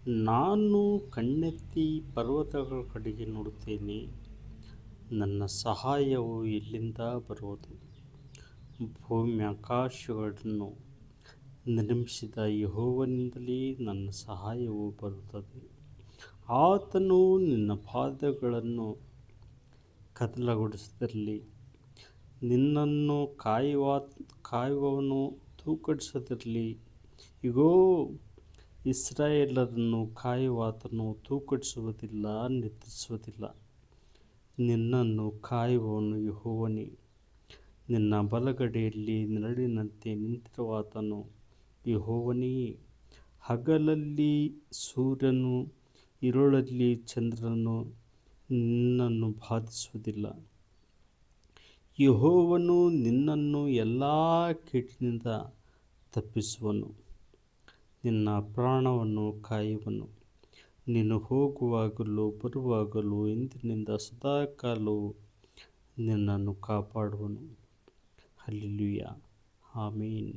ನಾನು ಕಣ್ಣೆತ್ತಿ ಪರ್ವತಗಳ ಕಡೆಗೆ ನೋಡುತ್ತೇನೆ, ನನ್ನ ಸಹಾಯವು ಎಲ್ಲಿಂದ ಬರುವುದು? ಭೂಮಿ ಆಕಾಶಗಳನ್ನು ನಿರ್ಮಿಸಿದ ಯೆಹೋವನಿಂದಲೇ ನನ್ನ ಸಹಾಯವು ಬರುತ್ತದೆ. ಆತನು ನಿನ್ನ ಪಾದಗಳನ್ನು ಕದಲಗೊಳಿಸದಿರಲಿ, ನಿನ್ನನ್ನು ಕಾಯುವವನು ತೂಕಡಿಸದಿರಲಿ. ಇಗೋ, ಇಸ್ರಾಯೇಲರನ್ನು ಕಾಯುವಾತನು ತೂಕಡಿಸುವುದಿಲ್ಲ, ನಿದ್ರಿಸುವುದಿಲ್ಲ. ನಿನ್ನನ್ನು ಕಾಯುವವನು ಯೆಹೋವನೇ, ನಿನ್ನ ಬಲಗಡೆಯಲ್ಲಿ ನೆರಳಿನಂತೆ ನಿಂತಿರುವಾತನು ಯೆಹೋವನೇ. ಹಗಲಲ್ಲಿ ಸೂರ್ಯನು, ഇരുಳಲ್ಲಿ ಚಂದ್ರನು ನಿನ್ನನ್ನು ಬಾಧಿಸುವುದಿಲ್ಲ. ಯೆಹೋವನು ನಿನ್ನನ್ನು ಎಲ್ಲ ಕೇಡಿನಿಂದ ತಪ್ಪಿಸುವನು, ನಿನ್ನ ಪ್ರಾಣವನ್ನು ಕಾಯುವನು. ನೀನು ಹೋಗುವಾಗಲೂ ಬರುವಾಗಲೂ ಇಂದಿನಿಂದ ಸದಾಕಾಲವೂ ನಿನ್ನನ್ನು ಕಾಪಾಡುವನು. Hallelujah, amen.